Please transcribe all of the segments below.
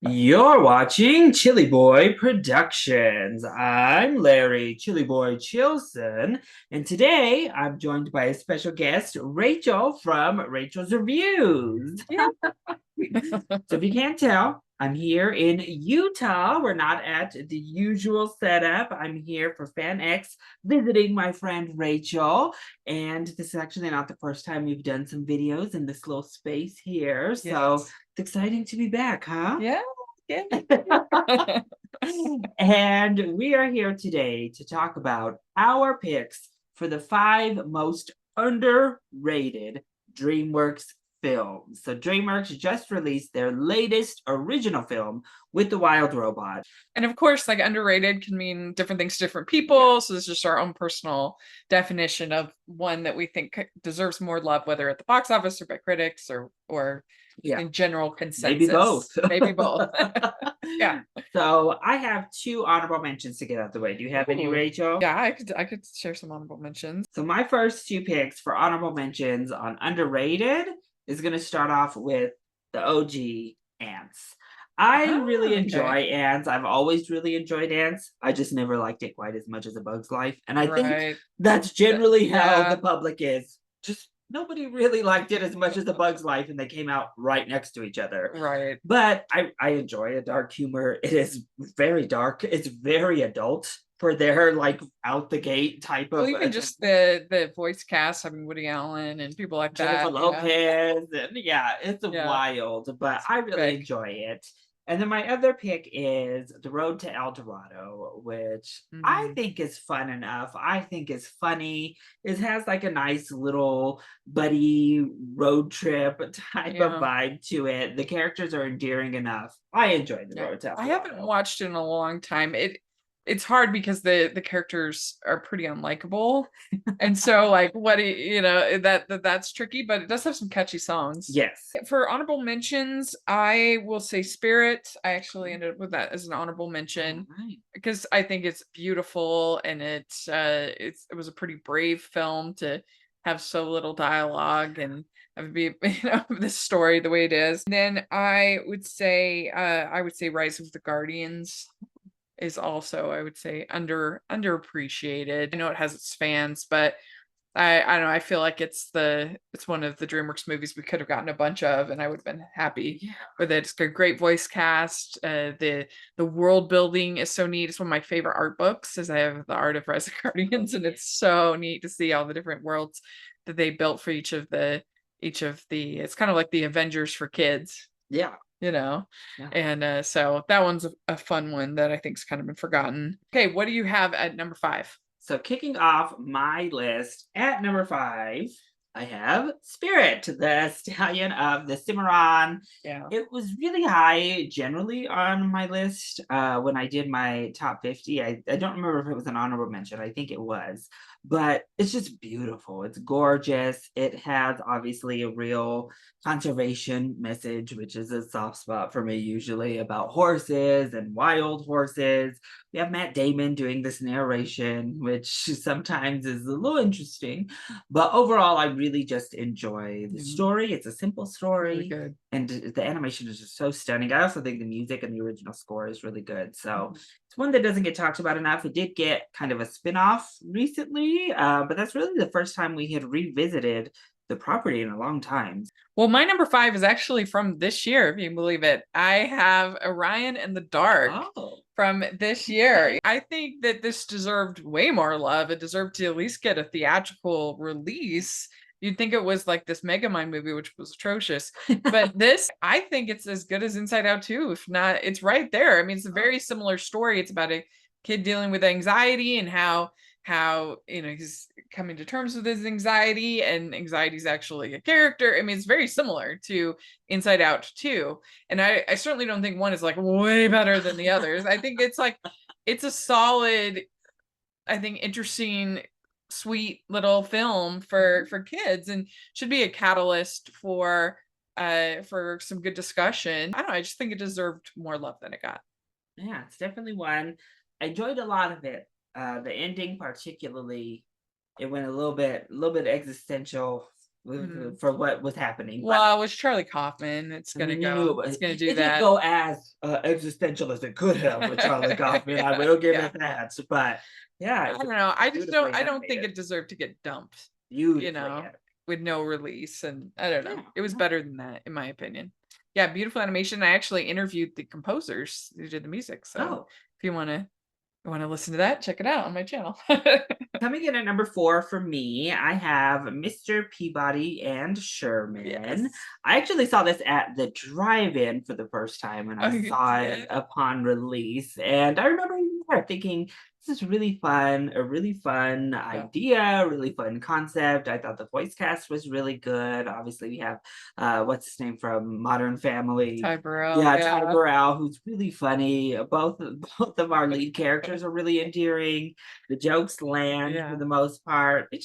You're watching Chilly Boy Productions. I'm Larry Chilly Boy Chilson, and today I'm joined by a special guest, Rachel from Rachel's Reviews. Yeah. So if you can't tell, I'm here in Utah. We're not at the usual setup. I'm here for Fan X visiting my friend Rachel. And this is actually not the first time we've done some videos in this little space here. So Yes. it's exciting to be back, huh? Yeah. Yeah. And we are here today to talk about our picks for the 5 most underrated DreamWorks films. So DreamWorks just released their latest original film with the wild robot. And of course, like underrated can mean different things to different people. So this is just our own personal definition of one that we think deserves more love, whether at the box office or by critics or Yeah, in general maybe both. consensus. Maybe both. Yeah. So I have 2 honorable mentions to get out the way. Do you have any, Ooh. Rachel? Yeah, I could share some honorable mentions. So my first 2 picks for honorable mentions on underrated is going to start off with the OG Ants. I really enjoy Okay. Ants. I've always really enjoyed Ants. I just never liked it quite as much as A Bug's Life. And I think Right. that's generally how the Yeah. public is. Just nobody really liked it as much as A Bug's Life, and they came out right next to each other. Right. But I enjoy a dark humor. It is very dark. It's very adult for their like out the gate type Well, of even just the voice cast, I mean Woody Allen and people like Jennifer that. Yeah. Lopez, and yeah, it's Yeah. wild, but It's I really big. enjoy it. And then my other pick is The Road to El Dorado, which I Mhm. think is fun enough. I think is funny. It has like a nice little buddy road trip type of Yeah. vibe to it. The characters are endearing enough. I enjoy The Yeah. Road to El I haven't Dorado. watched it in a long time. It's hard because the characters are pretty unlikable. And so like that's tricky, but it does have some catchy songs. Yes. For honorable mentions, I will say Spirit. I actually ended up with that as an honorable All mention right. because I think it's beautiful and it was a pretty brave film to have so little dialogue and have be this story the way it is. And then I would say Rise of the Guardians is also, I would say, underappreciated. I know it has its fans, but I don't know. I feel like it's one of the DreamWorks movies we could have gotten a bunch of, and I would have been happy Yeah. with it. It's got a great voice cast. The world building is so neat. It's one of my favorite art books, as I have the Art of Rise of Guardians, and it's so neat to see all the different worlds that they built for each of the. It's kind of like the Avengers for kids, Yeah. you know. Yeah. And so that one's a fun one that I think's kind of been forgotten. Okay, what do you have at number 5? So kicking off my list at number 5, I have Spirit, the stallion of the Cimarron. Yeah. It was really high generally on my list when I did my top 50. I don't remember if it was an honorable mention. I think it was. But it's just beautiful. It's gorgeous. It has obviously a real conservation message, which is a soft spot for me usually about horses and wild horses. We have Matt Damon doing this narration, which sometimes is a little interesting. But overall, I really just enjoy the Yeah. story. It's a simple Really story, good. and the animation is just so stunning. I also think the music and the original score is really good. So Mhm. it's one that doesn't get talked about enough. It did get kind of a spin-off recently, but that's really the first time we had revisited the property in a long time. Well, my number 5 is actually from this year, if you can believe it. I have Orion and the Dark Oh, from this year. I think that this deserved way more love. It deserved to at least get a theatrical release. You'd think it was like this Megamind movie, which was atrocious. But this, I think it's as good as Inside Out 2. If not, it's right there. I mean, it's a very similar story. It's about a kid dealing with anxiety and how he's coming to terms with his anxiety, and anxiety is actually a character. I mean, it's very similar to Inside Out 2. And I certainly don't think one is like way better than the others. I think it's a solid, I think, interesting, sweet little film for kids, and should be a catalyst for some good discussion. I don't know, I just think it deserved more love than it got. yeah, it's definitely one. I enjoyed a lot of it. The ending, particularly, it went a little bit existential for what was happening. Well, it was Charlie Kaufman. It's I gonna knew, go. but It's gonna it do didn't that. go as existential as it could have with Charlie Kaufman. I will give Yeah. it that. But yeah, I it was don't know. I just don't. beautifully I don't think animated. it deserved to get dumped. You Beautifully know, animated. with no release, and I don't know. Yeah, It was yeah. better than that, in my opinion. Yeah, beautiful animation. I actually interviewed the composers who did the music. So Oh, if you want to listen to that, check it out on my channel. coming in at number 4 for me, I have Mr. Peabody and Sherman. Yes. I actually saw this at the drive-in for the first time when Oh, I you saw it did? upon release, and I remember thinking, "This is really fun, a really fun Yeah. idea, really fun concept." I thought the voice cast was really good. Obviously, we have, what's his name from Modern Family? Ty Burrell. Yeah, Ty Yeah. Burrell, who's really funny. Both of our lead characters are really endearing. The jokes land for Yeah. the most part. It's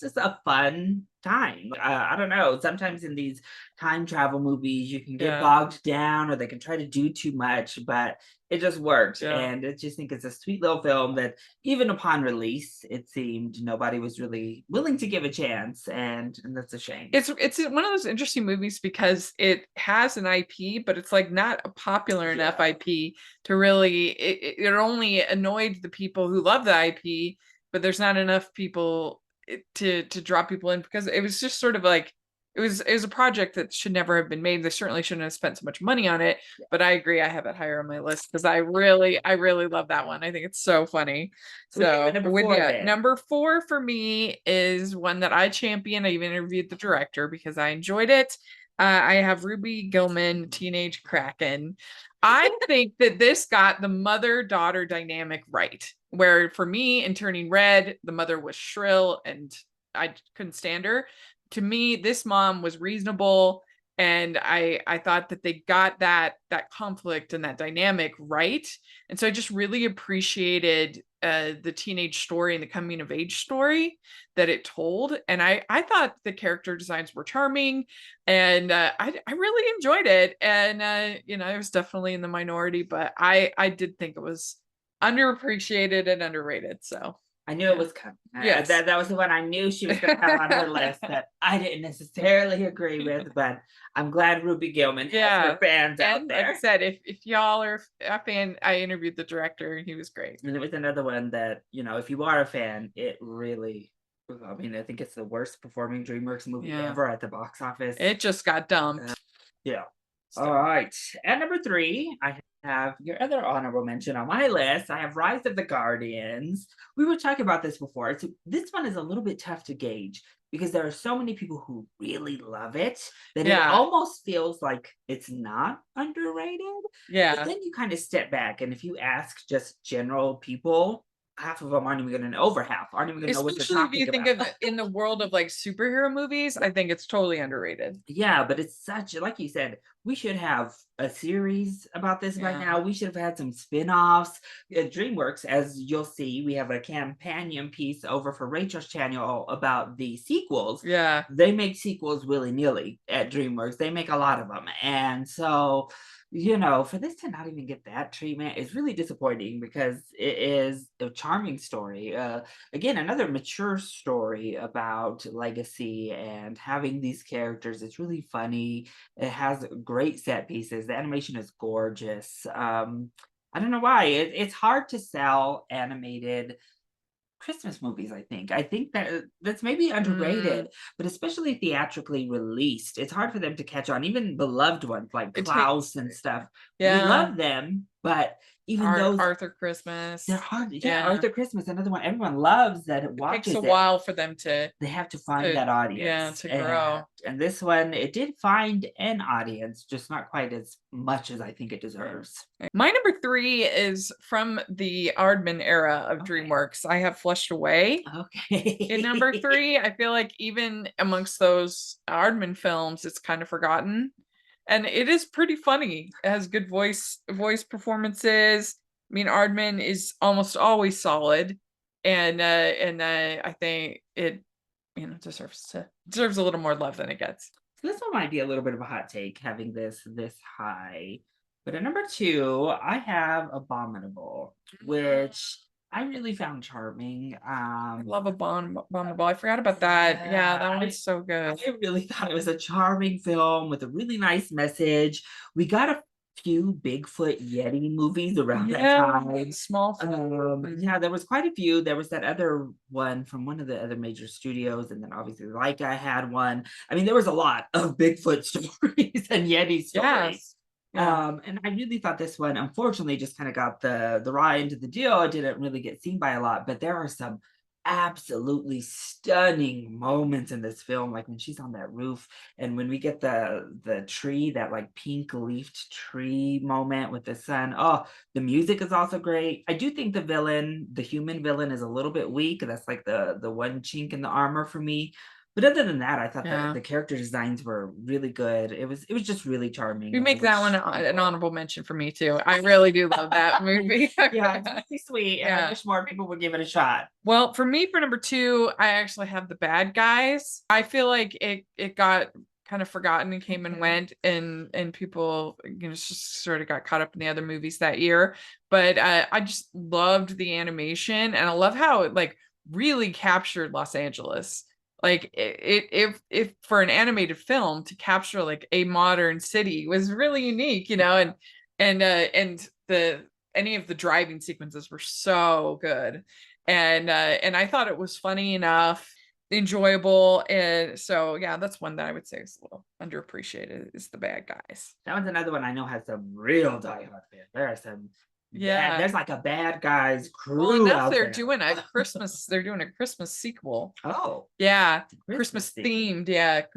just a fun time. I don't know. Sometimes in these time travel movies, you can get Yeah. bogged down, or they can try to do too much, but it just worked. Yeah. And I just think it's a sweet little film that even upon release, it seemed nobody was really willing to give a chance, and that's a shame. It's one of those interesting movies because it has an IP, but it's like not a popular enough Yeah. IP to really. It only annoyed the people who love the IP, but there's not enough people to draw people in because it was just sort of like it was a project that should never have been made. They certainly shouldn't have spent so much money on it. But I agree, I have it higher on my list because I really love that one. I think it's so funny. So what do you have at So number with 4 yeah, then? number 4 for me is one that I champion. I even interviewed the director because I enjoyed it. I have Ruby Gilman, Teenage Kraken. I think that this got the mother-daughter dynamic right. Where for me, in Turning Red, the mother was shrill and I couldn't stand her. To me, this mom was reasonable, and I thought that they got that conflict and that dynamic right. And so I just really appreciated the teenage story and the coming of age story that it told. And I thought the character designs were charming, and I really enjoyed it. And it was definitely in the minority, but I did think it was underappreciated and underrated. So I knew it yeah. was coming. Yes. That was the one I knew she was going to have on her list that I didn't necessarily agree with, but I'm glad Ruby Gilman has her Yeah. fans out And like I there. said, if y'all are a fan, I interviewed the director and he was great. And it was another one that, if you are a fan, it really, I mean, I think it's the worst performing DreamWorks movie Yeah. ever at the box office. It just got dumped. Yeah. All So right. At number 3, I have your other honorable mention on my list. I have Rise of the Guardians. We were talking about this before. So this one is a little bit tough to gauge because there are so many people who really love it that it yeah. almost feels like it's not underrated. But Yeah. then you kind of step back, and if you ask just general people, half of them aren't even going to know, over half aren't even going to know what you're Especially if you talking think about. of it in the world of like superhero movies, I think it's totally underrated. Yeah, but it's such, like you said, we should have a series about this by Yeah. now. We should have had some spin-offs. At DreamWorks, as you'll see, we have a companion piece over for Rachel's channel about the sequels. Yeah. They make sequels willy-nilly at DreamWorks. They make a lot of them. And so, for this to not even get that treatment is really disappointing because it is a charming story. Again, another mature story about legacy and having these characters. It's really funny. It has great set pieces. The animation is gorgeous. I don't know why. It's hard to sell animated Christmas movies, I think. I think that's maybe Mm, underrated, but especially theatrically released, it's hard for them to catch on. Even beloved ones like it takes Klaus and stuff, we yeah. love them, but even those, Arthur they're Christmas. hard. Yeah, Yeah. Arthur Christmas, another one everyone loves that It takes a watches it. while for them to They have to find to that yeah, audience, to and grow. and this one, it did find an audience, just not quite as much as I think it Right. deserves. My number 3 is from the Aardman era of Okay. DreamWorks. I have Flushed Away. In number Okay. 3, I feel like even amongst those Aardman films, it's kind of forgotten. And it is pretty funny. It has good voice performances. I mean, Aardman is almost always solid. And I think it deserves a little more love than it gets. So this one might be a little bit of a hot take, having this high. But at number 2, I have Abominable, which I really found charming. I love a Bond ball. I forgot about that. Yeah, that I one's so good. I really thought it was a charming film with a really nice message. We got a few Bigfoot Yeti movies around that time. Small. Yeah, there was quite a few. There was that other one from one of the other major studios, and then obviously Leica had one. I mean, there was a lot of Bigfoot stories and Yeti stories. Yes. Yeah. And I really thought this one, unfortunately, just kind of got the raw end of the deal. It didn't really get seen by a lot, but there are some absolutely stunning moments in this film, like when she's on that roof, and when we get the tree, that like pink leafed tree moment with the sun. Oh, the music is also great. I do think the villain, the human villain, is a little bit weak. That's like the one chink in the armor for me. But other than that, I thought that the character designs were really good. It was just really charming. We make that one an honorable mention for me too. I really do love that movie. Yeah, it's really sweet, and I wish more people would give it a shot. Well, for me, for number two, I actually have The Bad Guys. I feel like it got kind of forgotten and came and went, and people, just sort of got caught up in the other movies that year. But I just loved the animation, and I love how it like really captured Los Angeles. Like if for an animated film to capture like a modern city was really unique, and the any of the driving sequences were so good. And I thought it was funny enough, enjoyable, and so yeah, that's one that I would say is a little underappreciated, is The Bad Guys. That one's another one I know has some real diehard fans. There are some there's like a Bad Guys Well, crew enough out they're there. doing a Christmas, they're doing a Christmas sequel. Oh, Yeah, Christmas themed,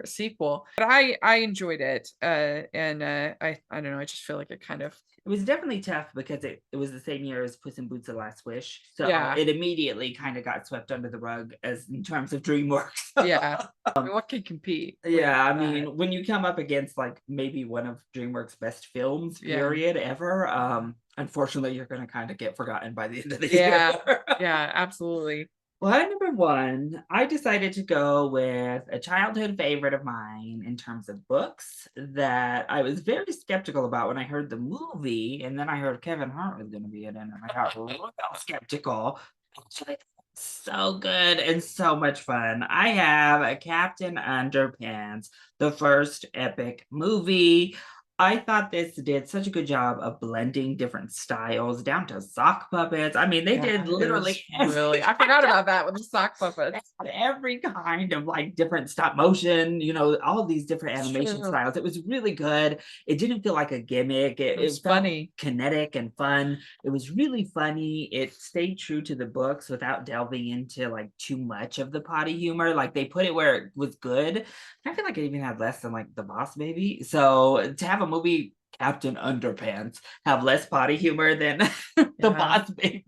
sequel. But I enjoyed it. And I don't know, I just feel like it kind of it was definitely tough because it was the same year as Puss in Boots: The Last Wish, so Yeah. it immediately kind of got swept under the rug as in terms of DreamWorks. Yeah. I mean, what can compete? Yeah, I that? mean, when you come up against like maybe one of DreamWorks' best films, Yeah. period, ever, unfortunately, you're gonna kind of get forgotten by the end of the Yeah. year. Yeah, absolutely. Well, at number one, I decided to go with a childhood favorite of mine in terms of books that I was very skeptical about when I heard the movie, and then I heard Kevin Hart was going to be in it, and I got real skeptical. Actually, so good and so much fun. I have a Captain Underpants, the first epic movie. I thought this did such a good job of blending different styles down to sock puppets. I mean, they did literally really. I forgot about that with the sock puppets. Every kind of like different stop motion, all of these different animation styles. It was really good. It didn't feel like a gimmick. It was felt funny, kinetic and fun. It was really funny. It stayed true to the books without delving into like too much of the potty humor. Like they put it where it was good. I feel like it even had less than like The Boss Baby. So to have a movie Captain Underpants have less potty humor than The Boss Baby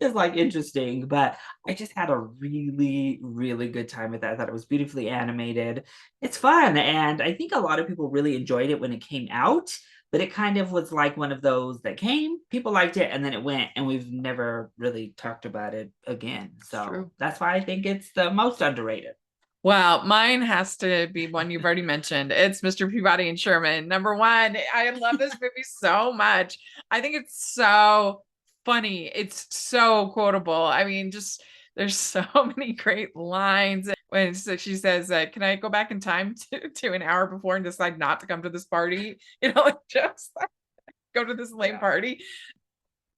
is like interesting. But I just had a really, really good time with that. I thought it was beautifully animated. It's fun. And I think a lot of people really enjoyed it when it came out. But it kind of was like one of those that came, people liked it, and then it went, and we've never really talked about it again. So that's why I think it's the most underrated. Well, mine has to be one you've already mentioned. It's Mr. Peabody and Sherman. Number one, I love this movie so much. I think it's so funny. It's so quotable. I mean, just there's so many great lines. When she says, can I go back in time to an hour before and decide not to come to this party? Just go to this lame party.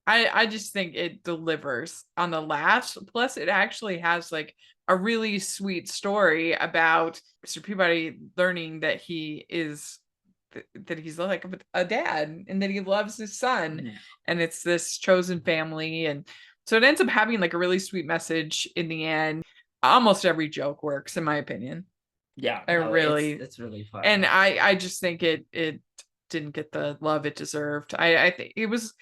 I just think it delivers on the laughs. Plus, it actually has like a really sweet story about Mr. Peabody learning that he's like a dad and that he loves his son, and it's this chosen family, and so it ends up having like a really sweet message in the end. Almost every joke works, in my opinion. Yeah, it's really fun, and I just think it didn't get the love it deserved. I think it was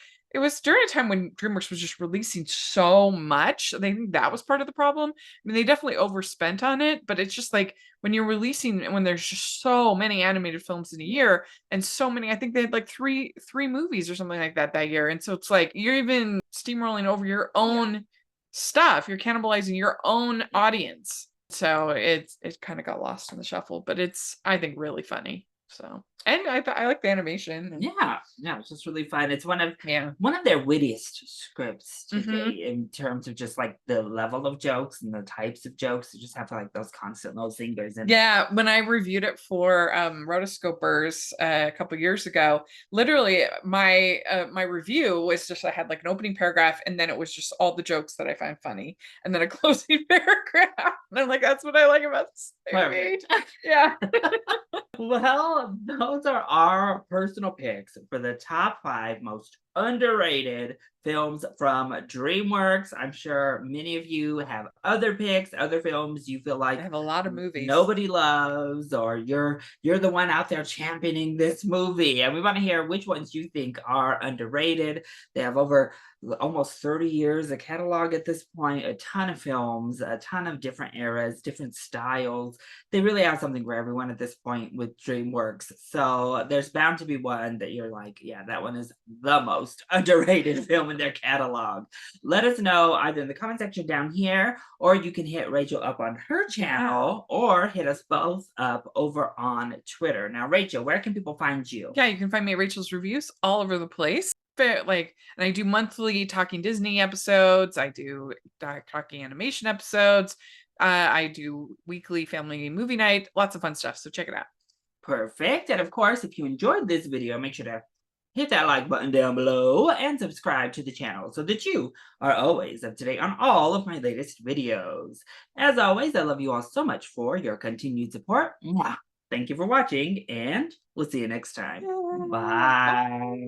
during a time when DreamWorks was just releasing so much. I think that was part of the problem. I mean, they definitely overspent on it, but it's just like when you're releasing, when there's just so many animated films in a year, and so many, I think they had like three movies or something like that year. And so it's like you're even steamrolling over your own stuff. You're cannibalizing your own audience. So it kind of got lost in the shuffle, but it's, I think, really funny. So, and I like the animation. Yeah, it's just really fun. It's Yeah. one of their wittiest scripts to Mhm. date in terms of just like the level of jokes and the types of jokes. You just have like those constant little singers in there. Yeah, when I reviewed it for Rotoscopers a couple years ago, literally my review was just I had like an opening paragraph and then it was just all the jokes that I find funny and then a closing paragraph. And I'm like, that's what I like about this movie. Perfect. Yeah. Well, those are our personal picks for the top 5 most underrated films from DreamWorks. I'm sure many of you have other picks, other films you feel I like have a lot of movies. nobody loves, or you're the one out there championing this movie. And we want to hear which ones you think are underrated. They have over almost 30 years of catalog at this point, a ton of films, a ton of different eras, different styles. They really have something for everyone at this point with DreamWorks. So there's bound to be one that you're like, yeah, that one is the most underrated film in their catalog. Let us know either in the comment section down here, or you can hit Rachel up on her channel, or hit us both up over on Twitter. Now, Rachel, where can people find you? Yeah, you can find me at Rachel's Reviews all over the place. But like, and I do monthly Talking Disney episodes. I do Talking Animation episodes. I do weekly family movie night. Lots of fun stuff. So check it out. Perfect. And of course, if you enjoyed this video, make sure to hit that like button down below and subscribe to the channel so that you are always up to date on all of my latest videos. As always, I love you all so much for your continued support. Mwah. Thank you for watching, and we'll see you next time. Bye.